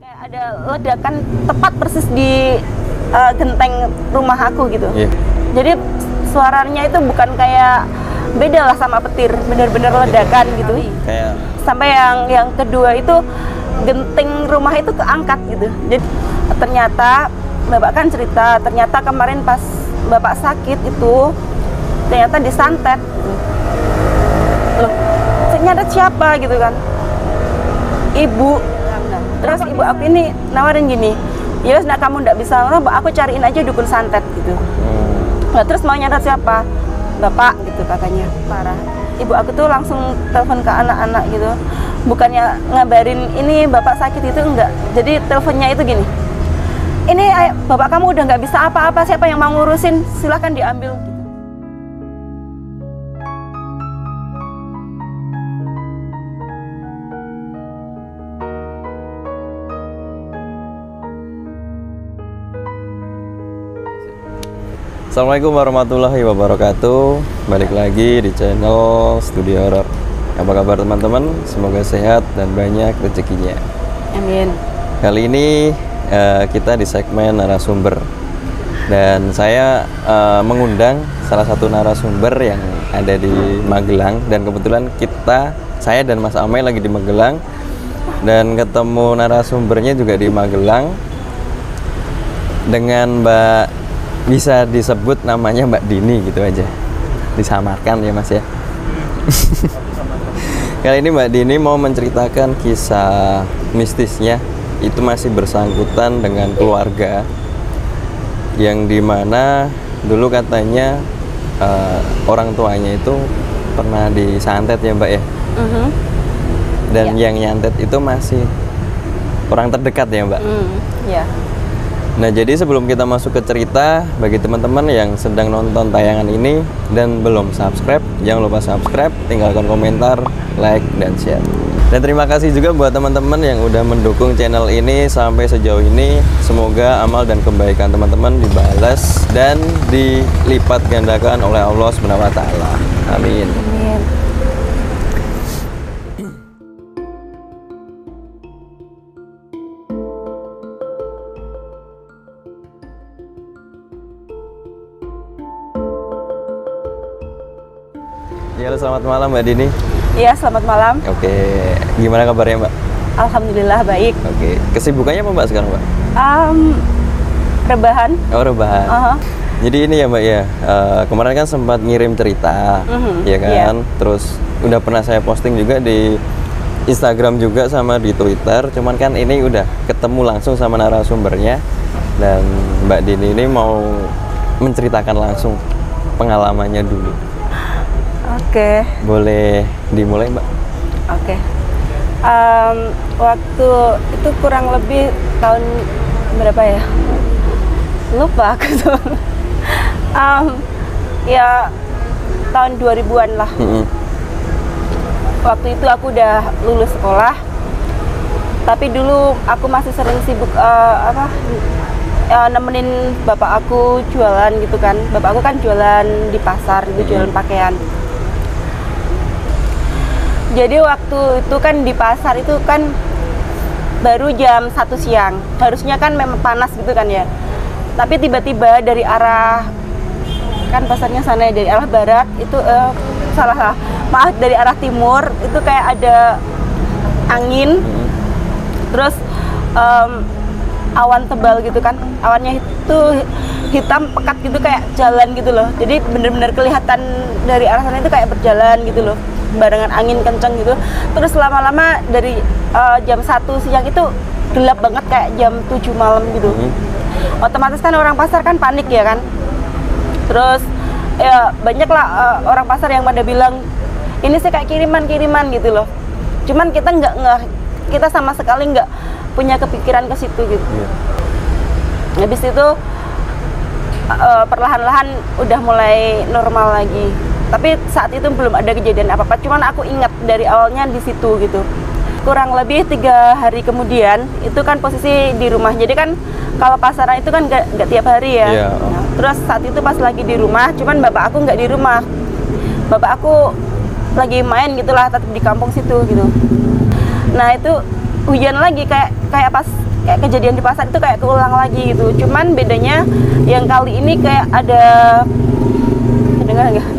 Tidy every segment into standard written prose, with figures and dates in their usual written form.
Kayak ada ledakan tepat persis di genteng rumah aku gitu. Jadi suaranya itu bukan kayak beda lah sama petir, bener-bener ledakan gitu. Sampai yang kedua itu genteng rumah itu keangkat gitu. Jadi ternyata bapak kan cerita, ternyata kemarin pas bapak sakit itu ternyata disantet. Loh, ternyata siapa gitu kan? Ibu. Terus ibu aku ini nawarin gini, ya nah kamu nggak bisa, aku cariin aja dukun santet gitu. Nah, terus mau nyantet siapa? Bapak gitu katanya. Parah. Ibu aku tuh langsung telepon ke anak-anak gitu. Bukannya ngabarin ini bapak sakit itu enggak. Jadi teleponnya itu gini. Ini bapak kamu udah nggak bisa apa-apa, siapa yang mau ngurusin? Silahkan diambil. Gitu. Assalamualaikum warahmatullahi wabarakatuh. Balik lagi di channel Studio Horor. Apa kabar teman-teman? Semoga sehat dan banyak rezekinya. Amin. Kali ini kita di segmen narasumber. Dan saya mengundang salah satu narasumber yang ada di Magelang. Dan kebetulan saya dan Mas Amai lagi di Magelang. Dan ketemu narasumbernya juga di Magelang. Dengan bisa disebut namanya Mbak Dini gitu aja, disamarkan ya Mas ya. Kali ini Mbak Dini mau menceritakan kisah mistisnya, itu masih bersangkutan dengan keluarga yang dimana dulu katanya orang tuanya itu pernah disantet ya Mbak ya. Dan yang nyantet itu masih orang terdekat ya Mbak. Nah, jadi sebelum kita masuk ke cerita, bagi teman-teman yang sedang nonton tayangan ini dan belum subscribe, jangan lupa subscribe, tinggalkan komentar, like, dan share. Dan terima kasih juga buat teman-teman yang udah mendukung channel ini sampai sejauh ini. Semoga amal dan kebaikan teman-teman dibalas dan dilipat gandakan oleh Allah SWT. Amin. Amin. Ya, selamat malam Mbak Dini. Iya, selamat malam. Oke, gimana kabarnya Mbak? Alhamdulillah baik. Oke, kesibukannya apa Mbak sekarang Mbak? Rebahan. Oh, rebahan. Jadi ini ya Mbak ya, kemarin kan sempat ngirim cerita, ya kan? Terus udah pernah saya posting juga di Instagram juga sama di Twitter. Cuman kan ini udah ketemu langsung sama narasumbernya. Dan Mbak Dini ini mau menceritakan langsung pengalamannya dulu. Oke. Boleh dimulai Mbak? Oke. Waktu itu kurang lebih tahun berapa ya? Lupa aku tuh. Ya tahun 2000-an lah. Waktu itu aku udah lulus sekolah. Tapi dulu aku masih sering sibuk nemenin bapak aku jualan gitu kan. Bapak aku kan jualan di pasar, itu jualan pakaian. Jadi waktu itu kan di pasar itu kan baru jam 1 siang. Harusnya kan memang panas gitu kan ya. Tapi tiba-tiba dari arah, kan pasarnya sana ya, dari arah barat itu maaf, dari arah timur itu kayak ada angin. Terus awan tebal gitu kan. Awannya itu hitam pekat gitu kayak jalan gitu loh. Jadi bener-bener kelihatan dari arah sana itu kayak berjalan gitu loh. Barengan angin kenceng gitu. Terus lama-lama dari jam 1 siang itu gelap banget kayak jam 7 malam gitu. Otomatis kan orang pasar kan panik ya kan. Terus ya banyak lah orang pasar yang pada bilang ini sih kayak kiriman gitu loh. Cuman kita kita sama sekali nggak punya kepikiran ke situ gitu. Habis itu perlahan-lahan udah mulai normal lagi. Tapi saat itu belum ada kejadian apa-apa, cuman aku ingat dari awalnya di situ gitu. Kurang lebih 3 hari kemudian, itu kan posisi di rumah. Jadi kan kalau pasaran itu kan nggak tiap hari ya. Nah, terus saat itu pas lagi di rumah, cuman bapak aku nggak di rumah. Bapak aku lagi main gitulah, tetap di kampung situ gitu. Nah itu hujan lagi kayak pas kejadian di pasar itu kayak keulang lagi gitu. Cuman bedanya yang kali ini kayak ada, dengar nggak?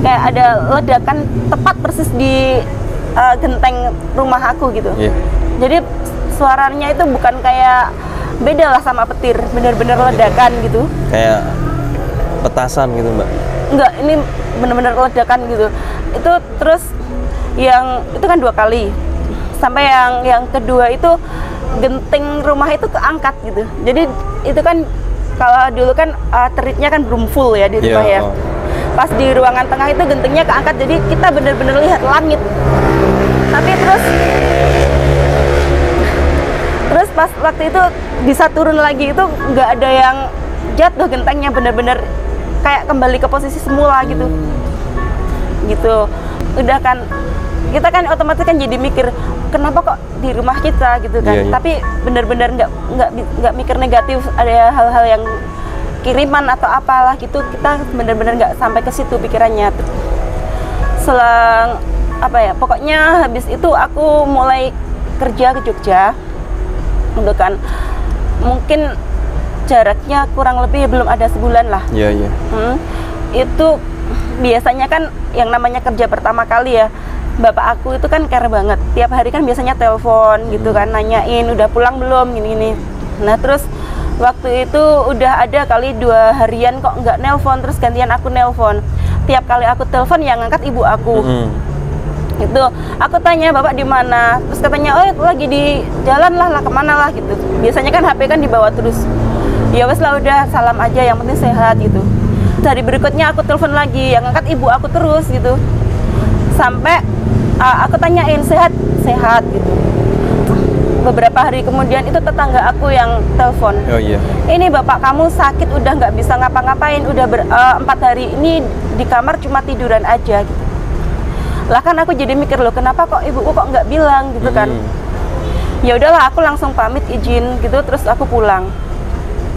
Kayak ada ledakan tepat persis di genteng rumah aku gitu. Yeah. Jadi suaranya itu bukan kayak, beda lah sama petir, bener-bener ledakan gitu. Kayak petasan gitu Mbak? Enggak, ini bener-bener ledakan gitu. Itu terus yang itu kan 2 kali. Sampai yang kedua itu genteng rumah itu keangkat gitu. Jadi itu kan kalau dulu kan teritnya kan belum full ya di rumah ya. Pas di ruangan tengah itu gentengnya keangkat, jadi kita bener-bener lihat langit. Tapi terus pas waktu itu bisa turun lagi itu nggak ada yang jatuh, gentengnya bener-bener kayak kembali ke posisi semula gitu. Gitu. Udah kan kita kan otomatis kan jadi mikir kenapa kok di rumah kita gitu kan. Tapi bener-bener nggak mikir negatif, ada hal-hal yang kiriman atau apalah gitu, kita bener-bener nggak sampai ke situ pikirannya. Selang apa ya, pokoknya habis itu aku mulai kerja ke Jogja. Untuk kan mungkin jaraknya kurang lebih belum ada sebulan lah. Iya. Itu biasanya kan yang namanya kerja pertama kali ya, bapak aku itu kan care banget, tiap hari kan biasanya telepon gitu kan, nanyain udah pulang belum gini-gini. Nah terus waktu itu udah ada kali 2 harian kok nggak nelpon, terus gantian aku nelpon. Tiap kali aku telepon yang ngangkat ibu aku. Itu aku tanya bapak di mana, terus katanya oh lagi di jalan lah kemana lah gitu. Biasanya kan HP kan dibawa terus. Ya wes lah udah, salam aja yang penting sehat gitu. Hari berikutnya aku telepon lagi, yang ngangkat ibu aku terus gitu. Sampai aku tanyain sehat gitu. Beberapa hari kemudian itu tetangga aku yang telepon. Oh iya. Ini bapak kamu sakit, udah nggak bisa ngapa-ngapain, udah 4 hari ini di kamar cuma tiduran aja gitu. Lah kan aku jadi mikir loh, kenapa kok ibuku kok nggak bilang gitu kan. Ya udahlah, aku langsung pamit izin gitu, terus aku pulang.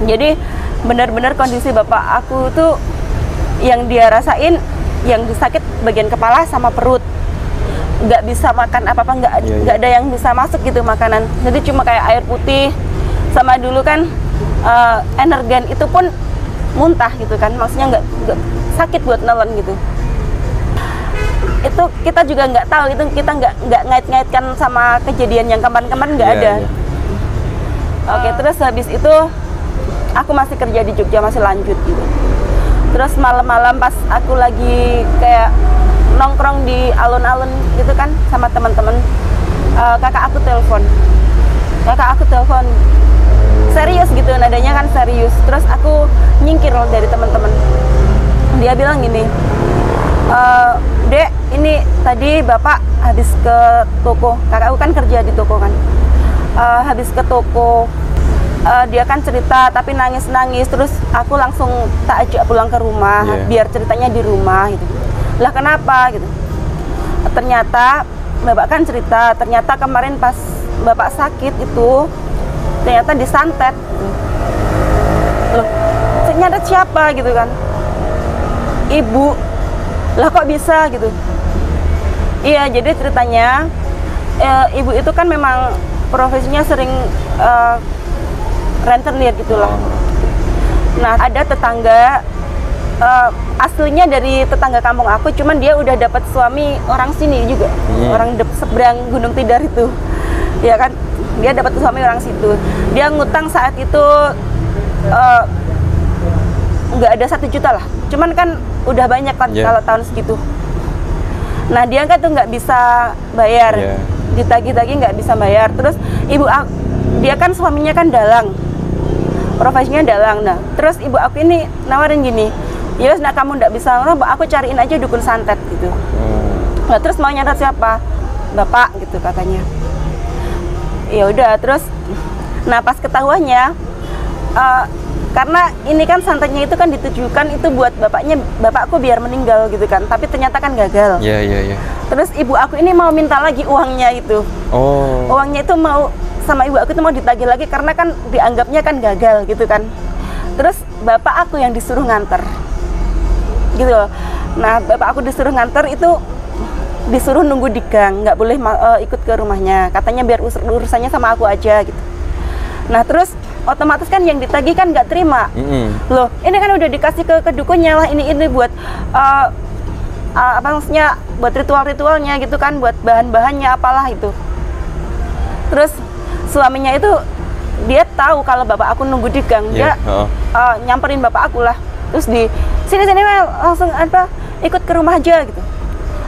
Jadi benar-benar kondisi bapak aku tuh yang dia rasain, yang sakit bagian kepala sama perut, nggak bisa makan apa-apa, nggak ada yang bisa masuk gitu makanan. Jadi cuma kayak air putih, sama dulu kan energen itu pun muntah gitu kan, maksudnya nggak sakit buat nelen gitu. Itu kita juga nggak tahu, itu kita nggak ngait-ngaitkan sama kejadian yang kemarin-kemarin nggak ada. Oke, terus habis itu aku masih kerja di Jogja, masih lanjut gitu. Terus malam-malam pas aku lagi kayak nongkrong di alun-alun gitu kan sama teman-teman, kakak aku telepon serius gitu, nadanya kan serius. Terus aku nyingkir loh dari teman-teman. Dia bilang gini, Dek, ini tadi bapak habis ke toko, kakakku kan kerja di toko kan, habis ke toko. Dia kan cerita tapi nangis-nangis, terus aku langsung tak ajak pulang ke rumah, biar ceritanya di rumah gitu. Lah kenapa gitu? Ternyata bapak kan cerita, ternyata kemarin pas bapak sakit itu ternyata disantet. Loh, ternyata siapa gitu kan? Ibu. Lah kok bisa gitu? Iya, jadi ceritanya ibu itu kan memang profesinya sering rentenir gitulah. Nah ada tetangga, aslinya dari tetangga kampung aku, cuman dia udah dapat suami orang sini juga, orang seberang Gunung Tidar itu, ya kan, dia dapat suami orang situ. Dia ngutang saat itu nggak ada 1 juta lah, cuman kan udah banyak kan kalau tahun segitu. Nah dia kan tuh nggak bisa bayar, ditagih-tagih nggak bisa bayar. Terus dia kan suaminya kan dalang, profesinya dalang. Nah terus ibu aku ini nawarin gini, ya nah kamu nggak bisa, aku cariin aja dukun santet gitu. Nah terus mau nyantet siapa? Bapak gitu katanya. Ya udah, terus nah pas ketahuannya, karena ini kan santetnya itu kan ditujukan itu buat bapakku biar meninggal gitu kan, tapi ternyata kan gagal. Iya. Terus ibu aku ini mau minta lagi uangnya itu. Uangnya itu mau sama ibu aku itu mau ditagih lagi karena kan dianggapnya kan gagal gitu kan. Terus bapak aku yang disuruh nganter gitu loh. Nah bapak aku disuruh nganter itu disuruh nunggu di gang, nggak boleh ikut ke rumahnya, katanya biar urusannya sama aku aja gitu. Nah terus otomatis kan yang ditagih kan nggak terima. Loh ini kan udah dikasih ke dukunnya lah, ini buat apa maksudnya, buat ritual-ritualnya gitu kan, buat bahan-bahannya apalah itu. Terus suaminya itu dia tahu kalau bapak aku nunggu di gang, dia nyamperin bapak aku lah, terus di sini langsung apa ikut ke rumah aja gitu.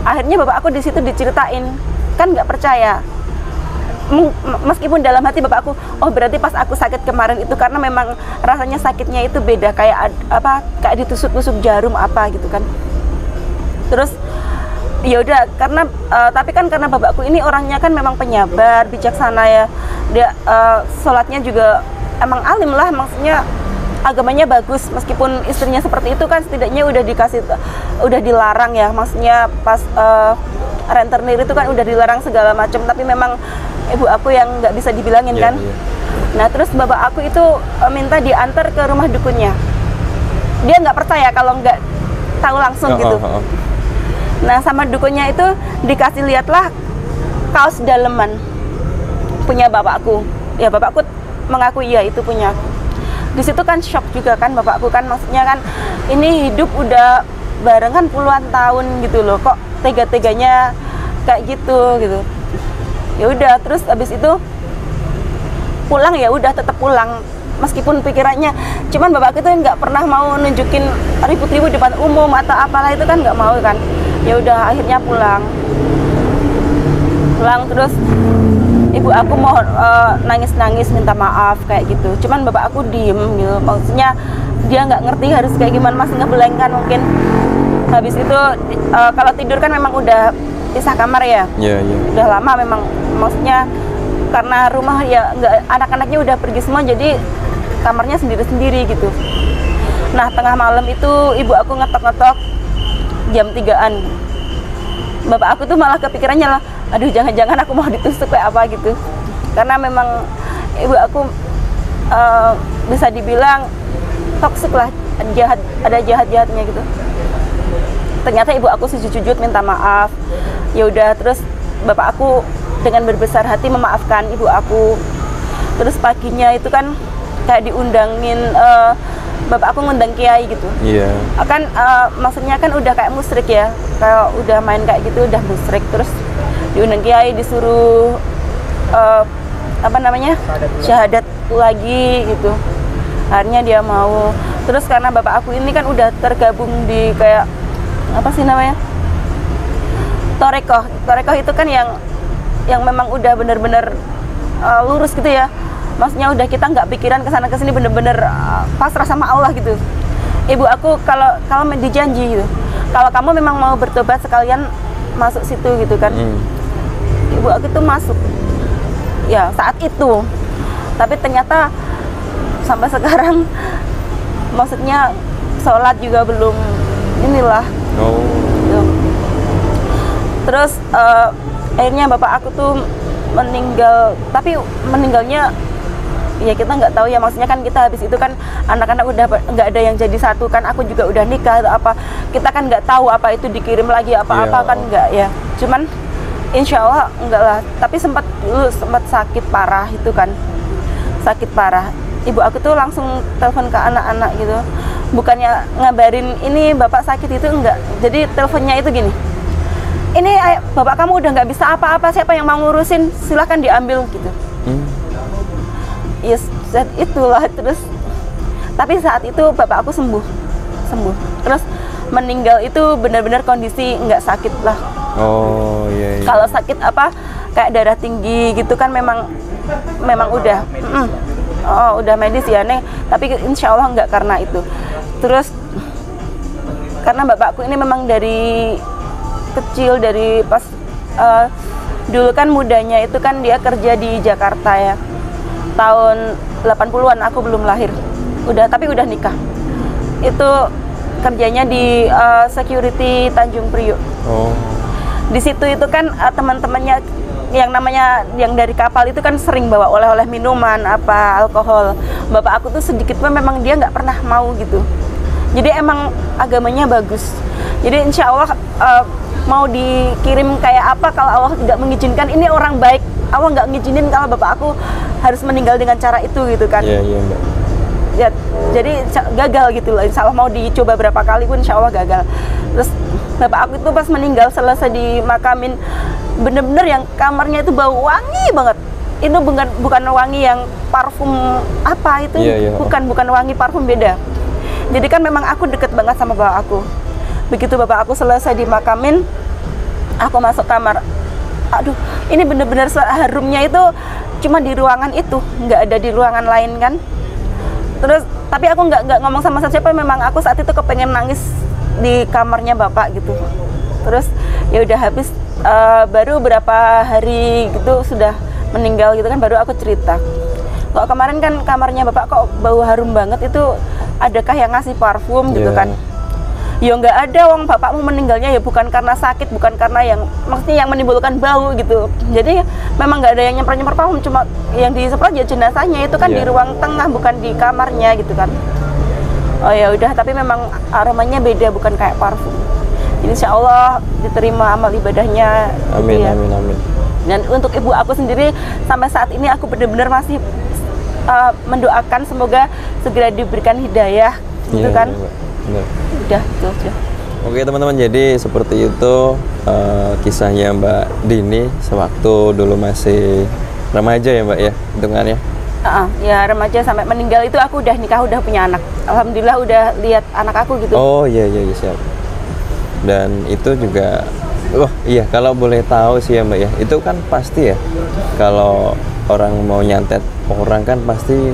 Akhirnya bapak aku di situ diceritain, kan nggak percaya. Meskipun dalam hati bapak aku, oh berarti pas aku sakit kemarin itu karena memang rasanya sakitnya itu beda, kayak apa, kayak ditusuk-tusuk jarum apa gitu kan. Terus ya udah, karena tapi kan karena bapakku ini orangnya kan memang penyabar, bijaksana ya, dia sholatnya juga emang alim lah, maksudnya agamanya bagus. Meskipun istrinya seperti itu kan setidaknya udah dilarang ya, maksudnya pas rentenir itu kan udah dilarang segala macam, tapi memang ibu aku yang nggak bisa dibilangin kan. Nah terus bapak aku itu minta diantar ke rumah dukunnya, dia nggak percaya kalau nggak tahu langsung gitu. Nah sama dukunnya itu dikasih lihatlah kaos daleman punya bapakku, ya bapakku mengaku iya itu punya aku. Di situ kan shock juga kan bapakku kan, maksudnya kan ini hidup udah barengan puluhan tahun gitu loh, kok tega-teganya kayak gitu. Ya udah, terus habis itu pulang, ya udah tetap pulang meskipun pikirannya, cuman bapakku itu nggak pernah mau nunjukin ribut-ribut depan umum atau apalah, itu kan nggak mau kan. Ya udah akhirnya pulang terus ibu aku mau nangis-nangis minta maaf kayak gitu, cuman bapak aku diem gitu, maksudnya dia nggak ngerti harus kayak gimana, masih ngeblank kan mungkin. Habis itu kalau tidur kan memang udah pisah kamar ya. Udah lama memang, maksudnya karena rumah ya nggak, anak-anaknya udah pergi semua, jadi kamarnya sendiri-sendiri gitu. Nah tengah malam itu ibu aku ngetok-ngetok jam 3-an. Bapak aku tuh malah kepikirannya lah, aduh jangan-jangan aku mau ditusuk kayak apa gitu, karena memang ibu aku bisa dibilang toksik lah, jahat, ada jahat-jahatnya gitu. Ternyata ibu aku sujud-sujud minta maaf. Ya udah, terus bapak aku dengan berbesar hati memaafkan ibu aku. Terus paginya itu kan kayak diundangin, bapak aku ngundang kiai gitu. Akan maksudnya kan udah kayak musyrik ya, kalau udah main kayak gitu udah musyrik. Terus diundang kiai, disuruh apa namanya, syahadat lagi gitu. Akhirnya dia mau. Terus karena bapak aku ini kan udah tergabung di kayak apa sih namanya, Torekoh itu kan yang memang udah bener-bener lurus gitu ya, maksudnya udah kita nggak pikiran kesana kesini, bener-bener pasrah sama Allah gitu. Ibu aku kalau dijanji gitu, kalau kamu memang mau bertobat sekalian masuk situ gitu kan. Ibu aku tuh masuk ya saat itu, tapi ternyata sampai sekarang maksudnya sholat juga belum inilah. Gitu. Terus akhirnya bapak aku tuh meninggal, tapi meninggalnya ya kita nggak tahu ya, maksudnya kan kita habis itu kan anak-anak udah nggak ada yang jadi satu kan, aku juga udah nikah atau apa, kita kan nggak tahu apa itu dikirim lagi apa-apa kan nggak ya. Cuman insya Allah enggak lah, tapi sempat sakit parah itu kan, sakit parah. Ibu aku tuh langsung telepon ke anak-anak gitu, bukannya ngabarin ini bapak sakit itu enggak. Jadi teleponnya itu gini, ini bapak kamu udah nggak bisa apa-apa, siapa yang mau ngurusin, silahkan diambil gitu. Yes, itulah. Terus tapi saat itu bapak aku sembuh. Terus meninggal itu benar-benar kondisi nggak sakit lah. Kalau sakit apa kayak darah tinggi gitu kan memang udah udah medis ya Neng, tapi insya Allah nggak karena itu. Terus karena bapakku ini memang dari kecil, dari pas dulu kan mudanya itu kan dia kerja di Jakarta ya, tahun 80-an aku belum lahir, tapi udah nikah. Itu kerjanya di security Tanjung Priok. Di situ itu kan teman-temannya yang dari kapal itu kan sering bawa oleh-oleh minuman, alkohol. Bapak aku tuh sedikit pun memang dia nggak pernah mau gitu. Jadi emang agamanya bagus. Jadi insya Allah mau dikirim kayak apa kalau Allah tidak mengizinkan. Ini orang baik, Allah nggak ngizinin kalau bapak aku harus meninggal dengan cara itu gitu kan. Iya Mbak. Ya, jadi gagal gitu loh. Insya Allah mau dicoba berapa kali pun insya Allah gagal. Terus bapak aku itu pas meninggal selesai dimakamin, bener-bener yang kamarnya itu bau wangi banget. Itu bukan wangi yang parfum apa itu, bukan wangi parfum, beda. Jadi kan memang aku deket banget sama bapak aku. Begitu bapak aku selesai dimakamin, aku masuk kamar. Aduh, ini bener-bener harumnya itu cuma di ruangan itu, nggak ada di ruangan lain kan. Terus tapi aku nggak ngomong sama siapa, memang aku saat itu kepengen nangis di kamarnya bapak gitu. Terus ya udah habis baru berapa hari gitu sudah meninggal gitu kan, baru aku cerita. Kok kemarin kan kamarnya bapak kok bau harum banget, itu adakah yang ngasih parfum gitu kan? Ya nggak ada, wong bapakmu meninggalnya ya bukan karena sakit, bukan karena yang maksudnya yang menimbulkan bau gitu. Jadi memang nggak ada yang nyemprot parfum, cuma yang disemprot ya jenazahnya itu kan di ruang tengah, bukan di kamarnya gitu kan. Oh ya udah, tapi memang aromanya beda, bukan kayak parfum. Insya Allah diterima amal ibadahnya. Amin, gitu ya. amin. Dan untuk ibu aku sendiri sampai saat ini aku benar-benar masih mendoakan semoga segera diberikan hidayah gitu kan. Benar. Udah itu aja. Oke teman-teman, jadi seperti itu kisahnya Mbak Dini sewaktu dulu masih remaja ya Mbak ya, hitungannya. Ya remaja sampai meninggal itu aku udah nikah, udah punya anak. Alhamdulillah udah lihat anak aku gitu. Oh iya siap. Dan itu juga, iya kalau boleh tahu sih ya Mbak ya, itu kan pasti ya kalau orang mau nyantet orang kan pasti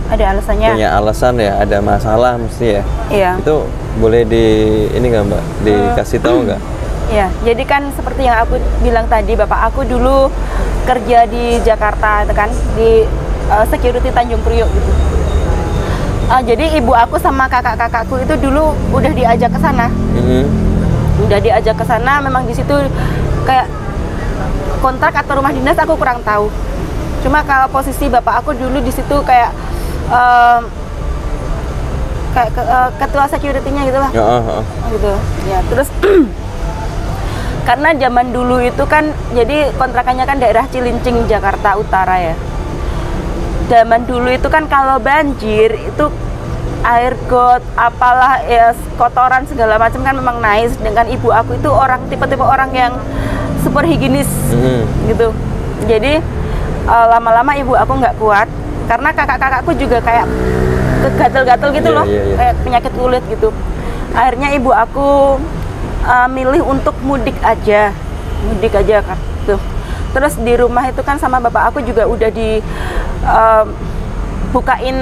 ada alasannya. Punya alasan ya, ada masalah mesti ya. Iya. Itu boleh ini nggak Mbak, dikasih tahu nggak? Iya, jadi kan seperti yang aku bilang tadi, bapak aku dulu kerja di Jakarta itu kan, di security Tanjung Priok gitu. Jadi ibu aku sama kakak-kakakku itu dulu udah diajak ke sana. Udah diajak ke sana, memang di situ kayak kontrak atau rumah dinas aku kurang tahu. Cuma kalau posisi bapak aku dulu di situ kayak ketua security-nya gitu lah. Gitu. Ya, terus karena zaman dulu itu kan jadi kontrakannya kan daerah Cilincing, Jakarta Utara ya. Zaman dulu itu kan kalau banjir itu air got apalah ya, kotoran segala macam kan memang naik. Sedangkan ibu aku itu tipe-tipe orang yang super higienis gitu. Jadi lama-lama ibu aku nggak kuat karena kakak-kakakku juga kayak gatel-gatel gitu loh, kayak penyakit kulit gitu. Akhirnya ibu aku milih untuk mudik aja kan tuh. Terus di rumah itu kan sama bapak aku juga udah bukain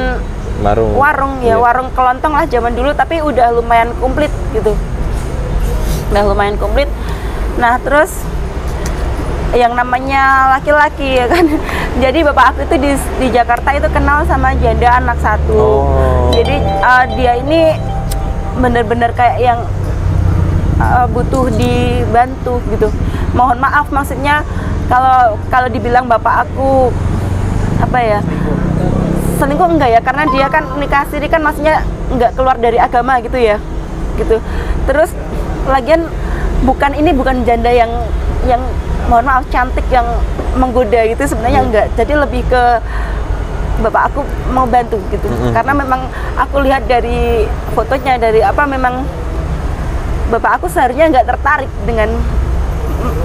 warung ya, warung kelontong lah zaman dulu, tapi udah lumayan komplit gitu. Udah lumayan komplit. Nah, terus yang namanya laki-laki ya kan. Jadi bapak aku itu di Jakarta itu kenal sama janda anak satu. Jadi dia ini bener-bener kayak yang butuh dibantu gitu. Mohon maaf, maksudnya kalau dibilang bapak aku apa ya, selingkuh enggak ya, karena dia kan nikah siri kan, maksudnya enggak keluar dari agama gitu ya gitu. Terus lagian bukan janda yang mohon maaf cantik yang menggoda gitu, sebenarnya enggak. Jadi lebih ke bapak aku mau bantu gitu. Karena memang aku lihat dari fotonya, dari apa, memang bapak aku seharusnya nggak tertarik dengan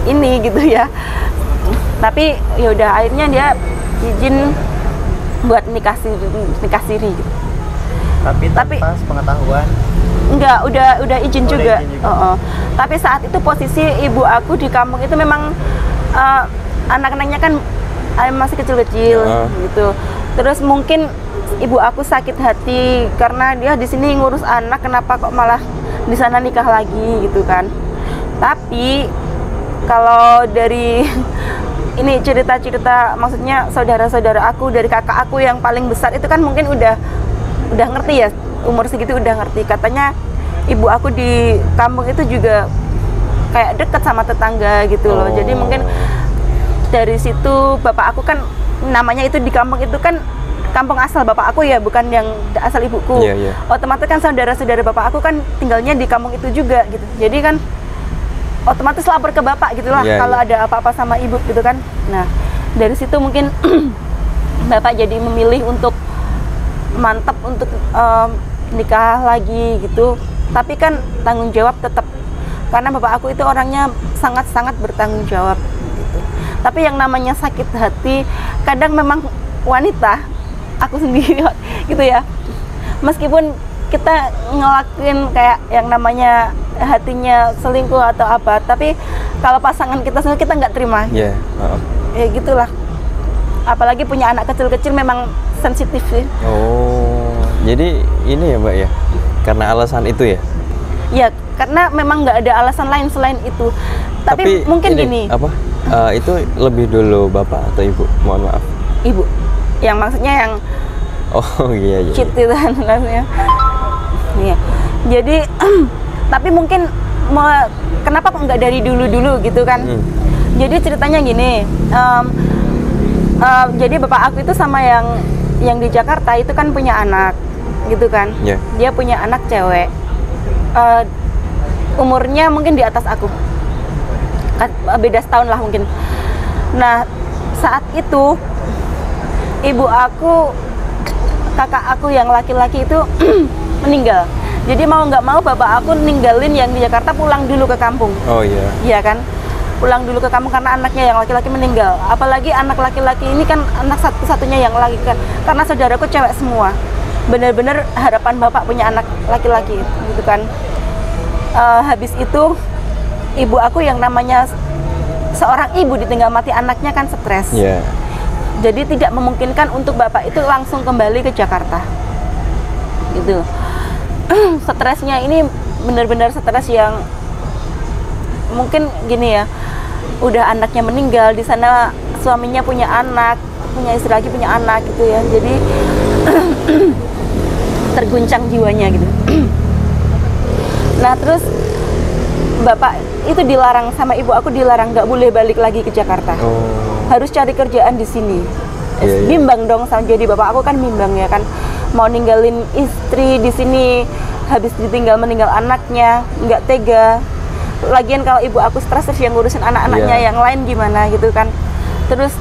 ini gitu ya. Tapi ya udah akhirnya dia izin buat nikah siri gitu. Tapi tanpa pengetahuan? Enggak, udah izin juga. Tapi saat itu posisi ibu aku di kampung itu memang anak-anaknya kan masih kecil-kecil gitu. Terus mungkin ibu aku sakit hati karena dia di sini ngurus anak, kenapa kok malah di sana nikah lagi gitu kan. Tapi kalau dari ini cerita-cerita, maksudnya saudara-saudara aku, dari kakak aku yang paling besar itu kan mungkin udah ngerti ya, umur segitu udah ngerti. Katanya ibu aku di kampung itu juga kayak deket sama tetangga gitu loh. Jadi mungkin dari situ bapak aku kan namanya itu di kampung itu kan kampung asal bapak aku ya, bukan yang asal ibuku. Otomatis kan saudara-saudara bapak aku kan tinggalnya di kampung itu juga gitu. Jadi kan otomatis lapor ke bapak gitulah kalau ada apa-apa sama ibu gitu kan. Nah dari situ mungkin bapak jadi memilih untuk mantap untuk nikah lagi gitu. Tapi kan tanggung jawab tetap, karena bapak aku itu orangnya sangat-sangat bertanggung jawab gitu. Tapi yang namanya sakit hati kadang memang wanita, aku sendiri gitu ya, meskipun kita ngelakuin kayak yang namanya hatinya selingkuh atau apa, tapi kalau pasangan kita sendiri kita nggak terima. Ya gitulah, apalagi punya anak kecil-kecil memang sensitif sih. Oh, jadi ini ya Mbak ya, karena alasan itu ya? Ya, karena memang nggak ada alasan lain selain itu. Tapi mungkin gini. Apa? Itu lebih dulu bapak atau ibu? Mohon maaf. Ibu. Yang maksudnya yang. Oh iya. Cheat itu kan maksudnya. Iya. Jadi, tapi mungkin kenapa kok nggak dari dulu gitu kan? Jadi ceritanya gini. Jadi bapak aku itu sama yang di Jakarta itu kan punya anak, gitu kan? Yeah. Dia punya anak cewek. Umurnya mungkin di atas aku, beda setahun lah mungkin. Nah saat itu ibu aku, kakak aku yang laki-laki itu meninggal. Jadi mau nggak mau bapak aku ninggalin yang di Jakarta, pulang dulu ke kampung. Oh iya. Iya kan, pulang dulu ke kampung karena anaknya yang laki-laki meninggal. Apalagi anak laki-laki ini kan anak satu-satunya yang laki kan, karena saudaraku cewek semua. Bener-bener harapan bapak punya anak laki-laki gitu kan. Habis itu ibu aku yang namanya seorang ibu ditinggal mati anaknya kan stres. Jadi tidak memungkinkan untuk bapak itu langsung kembali ke Jakarta gitu. Stresnya ini benar-benar stres yang mungkin gini ya, udah anaknya meninggal, di sana suaminya punya anak, punya istri lagi, punya anak gitu ya. Jadi terguncang jiwanya gitu. Nah terus bapak itu dilarang sama ibu aku, dilarang nggak boleh balik lagi ke Jakarta. Harus cari kerjaan di sini. Bimbang dong, sama jadi bapak aku kan bimbang ya kan, mau ninggalin istri di sini, habis ditinggal meninggal anaknya, nggak tega. Lagian kalau ibu aku stres yang ngurusin anak-anaknya yang lain gimana gitu kan. Terus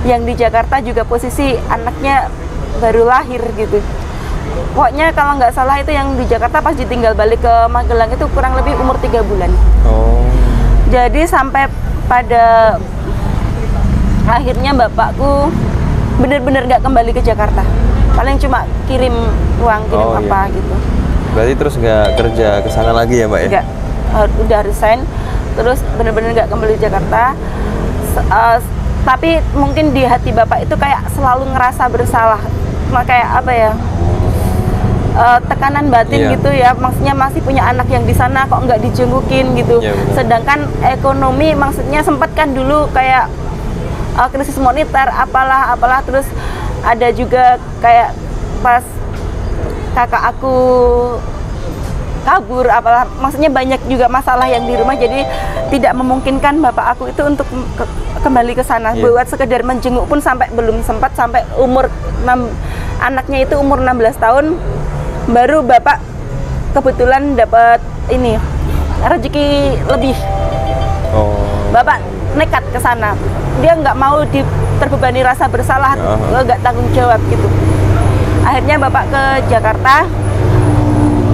yang di Jakarta juga posisi anaknya baru lahir gitu. Pokoknya kalau nggak salah itu yang di Jakarta pas ditinggal balik ke Magelang itu kurang lebih umur 3 bulan. Jadi sampai pada akhirnya bapakku bener-bener nggak kembali ke Jakarta. Paling cuma kirim uang, kirim apa gitu. Berarti terus nggak kerja ke sana lagi ya Mbak ya? Nggak, udah resign. Terus bener-bener nggak kembali ke Jakarta. Tapi mungkin di hati bapak itu kayak selalu ngerasa bersalah. Kayak apa ya? Tekanan batin gitu ya, maksudnya masih punya anak yang di sana kok nggak dijengukin gitu. Sedangkan ekonomi maksudnya sempat kan dulu kayak krisis moneter apalah, terus ada juga kayak pas kakak aku kabur apalah, maksudnya banyak juga masalah yang di rumah, jadi tidak memungkinkan bapak aku itu untuk kembali ke sana. Buat sekedar menjenguk pun sampai belum sempat, sampai umur anaknya itu umur 16 tahun baru bapak kebetulan dapat ini rezeki lebih. Bapak nekat ke sana, dia nggak mau terbebani rasa bersalah, nggak tanggung jawab gitu. Akhirnya bapak ke Jakarta,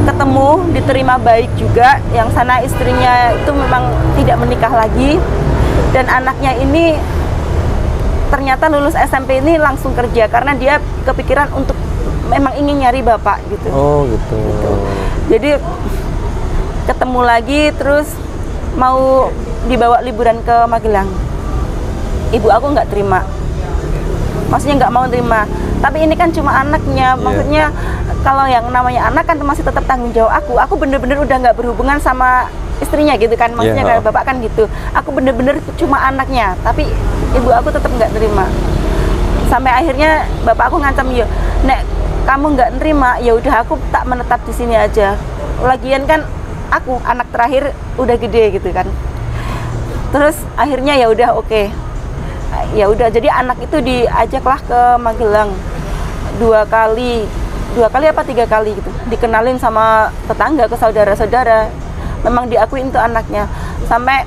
ketemu, diterima baik juga. Yang sana istrinya itu memang tidak menikah lagi, dan anaknya ini ternyata lulus SMP ini langsung kerja karena dia kepikiran untuk memang ingin nyari bapak gitu. Gitu. Jadi ketemu lagi, terus mau dibawa liburan ke Magelang. Ibu aku nggak terima, maksudnya nggak mau terima. Tapi ini kan cuma anaknya, maksudnya kalau yang namanya anak kan masih tetap tanggung jawab aku. Aku bener-bener udah nggak berhubungan sama istrinya gitu kan, maksudnya kayak bapak kan gitu. Aku bener-bener cuma anaknya, tapi ibu aku tetap nggak terima. Sampai akhirnya bapak aku ngancam, ya nek kamu nggak nerima, ya udah aku tak menetap di sini aja. Lagian kan aku anak terakhir udah gede gitu kan. Terus akhirnya ya udah oke. Ya udah, jadi anak itu diajaklah ke Magelang 2 kali apa 3 kali gitu. Dikenalin sama tetangga, ke saudara-saudara. Memang diakuin itu anaknya. sampai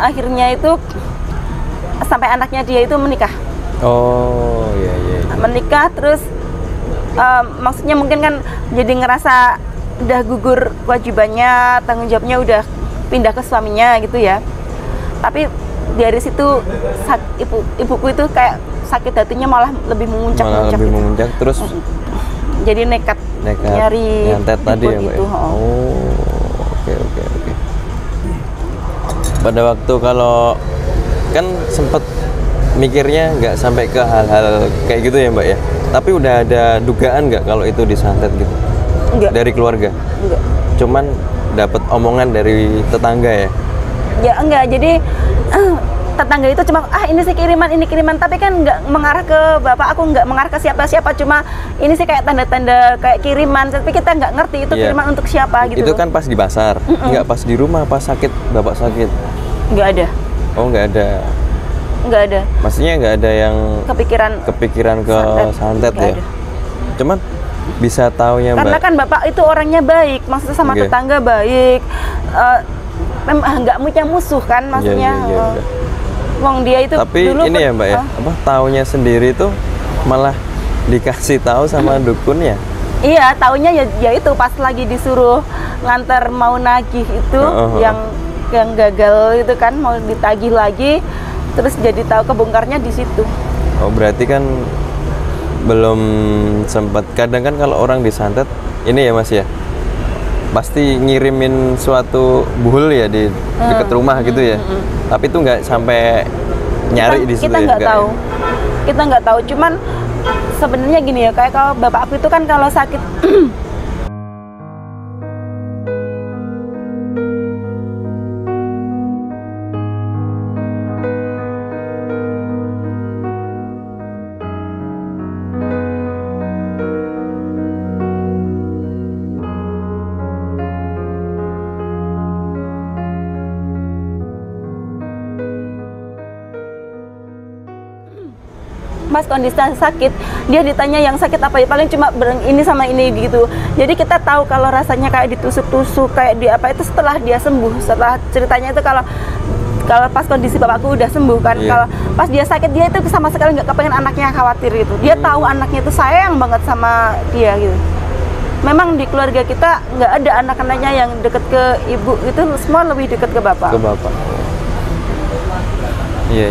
akhirnya itu sampai anaknya dia itu menikah. Oh iya iya. Menikah terus maksudnya mungkin kan jadi ngerasa udah gugur kewajibannya, tanggung jawabnya udah pindah ke suaminya gitu ya. Tapi dari situ ibuku itu kayak sakit hatinya malah lebih memuncak. Malah lebih memuncak terus. Jadi nekat nyari nyantet tadi ya Mbak. Itu. Oh oke. Pada waktu kalau kan sempet mikirnya nggak sampai ke hal-hal kayak gitu ya Mbak ya. Tapi udah ada dugaan nggak kalau itu disantet gitu? Enggak. Dari keluarga? Enggak. Cuman dapat omongan dari tetangga ya? Ya enggak. Jadi tetangga itu cuma ini sih kiriman, tapi kan nggak mengarah ke bapak aku, nggak mengarah ke siapa-siapa, cuma ini sih kayak tanda-tanda kayak kiriman, tapi kita nggak ngerti itu kiriman untuk siapa gitu. Itu kan pas di pasar, nggak pas di rumah, pas sakit bapak sakit? Nggak ada. Oh nggak ada. Nggak ada. Maksudnya nggak ada yang kepikiran ke santet ya? Ada. Cuman bisa taunya Mbak. Karena kan bapak itu orangnya baik, maksudnya sama tetangga baik, memang nggak punya musuh kan maksudnya. Iya. Wong dia itu tapi dulu ini ya Mbak ya, taunya sendiri tuh malah dikasih tahu sama dukunnya. Iya, taunya ya itu pas lagi disuruh ngantar mau nagih itu yang gagal itu kan, mau ditagih lagi, terus jadi tahu kebongkarnya di situ. Oh berarti kan belum sempat. Kadang kan kalau orang disantet ini ya Mas ya, pasti ngirimin suatu buhul ya di dekat rumah gitu ya. Tapi itu nggak sampai nyari di situ. Kita nggak tahu. Kita nggak tahu. Cuman sebenarnya gini ya, kayak kalau bapak aku itu kan kalau sakit pas kondisi sakit, dia ditanya yang sakit apa ya, paling cuma ini sama ini gitu. Jadi kita tahu kalau rasanya kayak ditusuk-tusuk, kayak di apa itu setelah dia sembuh. Setelah ceritanya itu kalau pas kondisi bapakku udah sembuh kan, kalau pas dia sakit dia itu sama sekali nggak kepengen anaknya khawatir gitu. Dia tahu anaknya itu sayang banget sama dia gitu. Memang di keluarga kita nggak ada anak-anaknya yang deket ke ibu, itu semua lebih deket ke bapak. Ke bapak. Iya.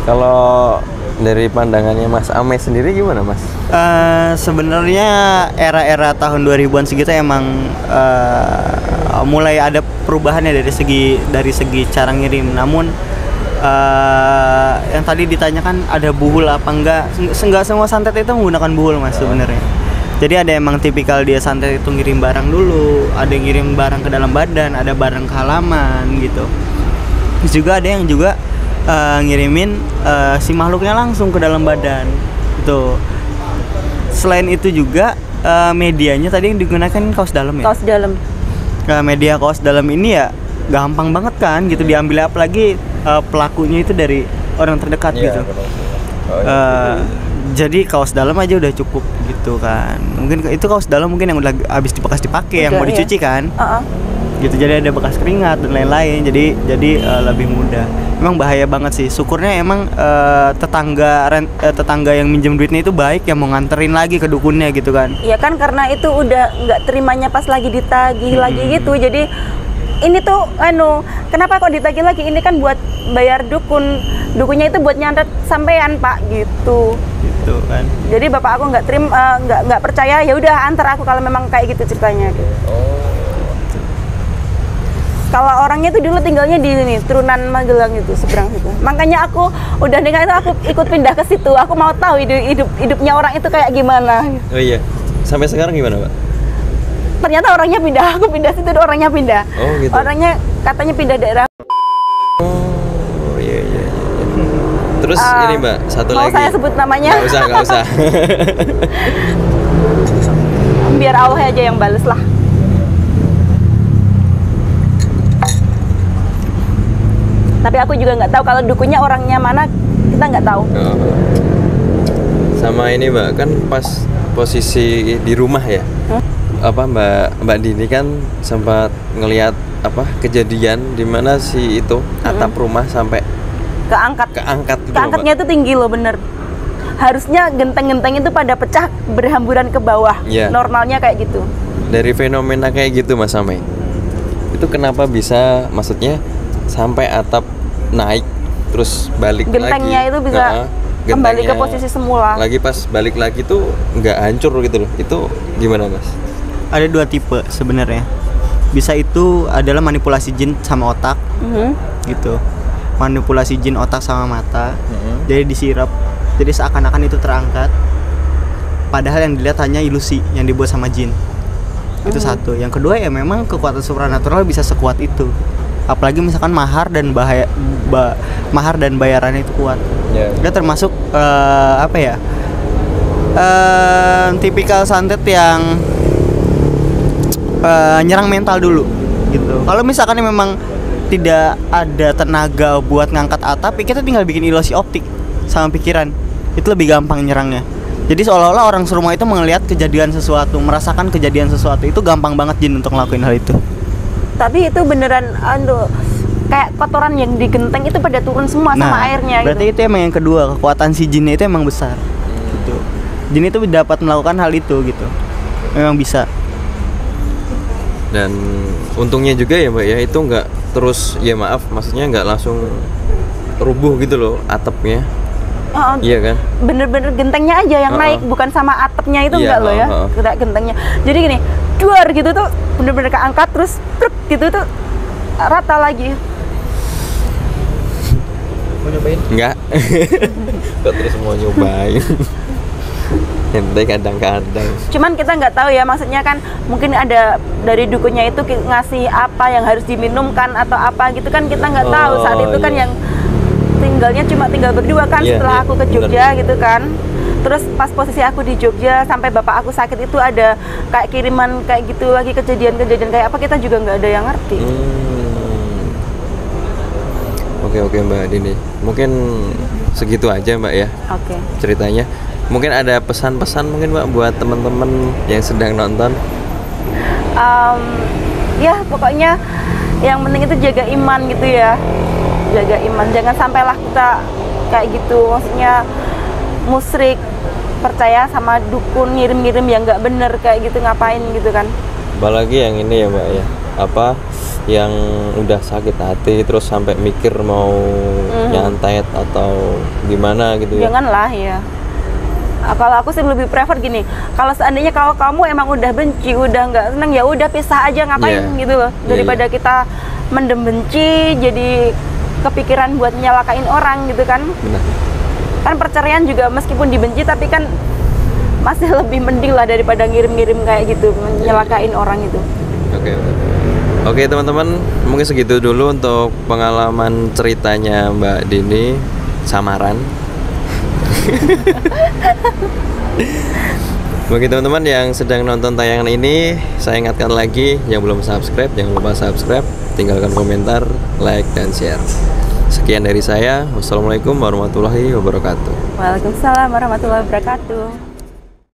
Kalau dari pandangannya Mas Ame sendiri gimana Mas? Sebenarnya era-era tahun 2000-an segitu emang mulai ada perubahannya dari segi cara ngirim. Namun yang tadi ditanyakan ada buhul apa enggak semua santet itu menggunakan buhul Mas sebenarnya. Jadi ada emang tipikal dia santet itu ngirim barang dulu, ada yang ngirim barang ke dalam badan, ada barang ke halaman gitu. Terus juga ada yang juga ngirimin si makhluknya langsung ke dalam badan itu. Selain itu juga medianya tadi yang digunakan kaos dalam ya. Kaos dalam. Media kaos dalam ini ya gampang banget kan gitu diambil, apalagi pelakunya itu dari orang terdekat gitu. Jadi kaos dalam aja udah cukup gitu kan. Mungkin itu kaos dalam mungkin yang udah habis dipakai yang mau dicuci kan. Gitu, jadi ada bekas keringat dan lain-lain, jadi lebih mudah. Emang bahaya banget sih. Syukurnya emang tetangga yang minjem duitnya itu baik, yang mau nganterin lagi ke dukunnya gitu kan. Iya kan, karena itu udah nggak terimanya pas lagi ditagih lagi gitu. Jadi ini tuh kenapa kok ditagih lagi? Ini kan buat bayar dukunnya itu buat nyantet sampean Pak gitu. Gitu kan. Jadi bapak aku nggak percaya, ya udah antar aku kalau memang kayak gitu ceritanya. Kalau orangnya itu dulu tinggalnya di sini, turunan Magelang itu, seberang situ. Makanya aku udah dengar itu, aku ikut pindah ke situ. Aku mau tahu hidupnya orang itu kayak gimana. Oh iya. Sampai sekarang gimana, Pak? Ternyata orangnya pindah, aku pindah situ, orangnya pindah. Oh gitu. Orangnya katanya pindah daerah. Oh iya. Terus ini Mbak, satu mau lagi. Mau saya sebut namanya? Nggak usah. Biar Allah aja yang bales lah. Tapi aku juga nggak tahu kalau dukunya orangnya mana, kita nggak tahu. Sama ini Mbak, kan pas posisi di rumah ya, apa Mbak Dini kan sempat ngelihat apa kejadian di mana si itu atap rumah sampai keangkat gitu. Keangkatnya itu tinggi loh, bener. Harusnya genteng-genteng itu pada pecah berhamburan ke bawah. Normalnya kayak gitu. Dari fenomena kayak gitu Mas Amai, itu kenapa bisa, maksudnya sampai atap naik terus balik gentengnya lagi, itu bisa kembali ke posisi semula lagi, pas balik lagi tuh nggak hancur gitu loh, itu gimana Mas? Ada 2 tipe sebenarnya. Bisa itu adalah manipulasi jin sama otak, gitu. Manipulasi jin otak sama mata, jadi disirap, jadi seakan-akan itu terangkat, padahal yang dilihat hanya ilusi yang dibuat sama jin. Itu satu. Yang kedua ya memang kekuatan supranatural bisa sekuat itu. Apalagi misalkan mahar dan bayarannya itu kuat. Dia termasuk apa ya? Tipikal santet yang nyerang mental dulu gitu. Kalau misalkan memang tidak ada tenaga buat ngangkat atap, kita tinggal bikin ilusi optik sama pikiran. Itu lebih gampang nyerangnya. Jadi seolah-olah orang serumah itu melihat kejadian sesuatu, merasakan kejadian sesuatu, itu gampang banget jin untuk ngelakuin hal itu. Tapi itu beneran kayak kotoran yang di genteng itu pada turun semua sama airnya. Berarti itu emang yang kedua, kekuatan si jinnya itu emang besar. Gitu. Jin itu dapat melakukan hal itu gitu. Memang bisa. Dan untungnya juga ya Mbak ya, itu nggak terus, ya maaf, maksudnya nggak langsung rubuh gitu loh atapnya. Iya kan? Bener-bener gentengnya aja yang naik, bukan sama atapnya itu enggak loh ya. Kayak gentengnya. Jadi gini, duar gitu tuh bener-bener keangkat terus truk gitu tuh rata lagi. Mau nyobain? Enggak. Kok terus mau nyobain? Ente kadang-kadang. Cuman kita nggak tahu ya, maksudnya kan mungkin ada dari dukunnya itu ngasih apa yang harus diminumkan atau apa gitu kan, kita nggak tahu. Saat itu kan yang tinggal berdua kan, setelah aku ke Jogja gitu kan. Terus pas posisi aku di Jogja sampai bapak aku sakit itu ada kayak kiriman kayak gitu lagi, kejadian-kejadian kayak apa kita juga nggak ada yang ngerti. Oke Mbak Dini, mungkin segitu aja Mbak ya. Ceritanya. Mungkin ada pesan-pesan mungkin Mbak buat teman-teman yang sedang nonton. Ya pokoknya yang penting itu jaga iman gitu ya. Jaga iman, jangan sampailah kita kayak gitu, maksudnya musyrik, percaya sama dukun, ngirim-ngirim yang nggak bener kayak gitu, ngapain gitu kan. Apalagi yang ini ya Mbak ya, apa yang udah sakit hati terus sampai mikir mau nyantet atau gimana gitu ya. Janganlah ya. Kalau aku sih lebih prefer gini, kalau seandainya kalau kamu emang udah benci, udah nggak seneng, ya udah pisah aja, ngapain gitu loh, daripada kita mendem benci jadi kepikiran buat nyalakain orang gitu kan. Benar. Kan perceraian juga meskipun dibenci tapi kan masih lebih mending lah daripada ngirim-ngirim kayak gitu, nyalakain orang itu. Oke teman-teman, mungkin segitu dulu untuk pengalaman ceritanya Mbak Dini samaran. Bagi teman-teman yang sedang nonton tayangan ini, saya ingatkan lagi yang belum subscribe, jangan lupa subscribe, tinggalkan komentar, like, dan share. Sekian dari saya. Wassalamualaikum warahmatullahi wabarakatuh. Waalaikumsalam warahmatullahi wabarakatuh.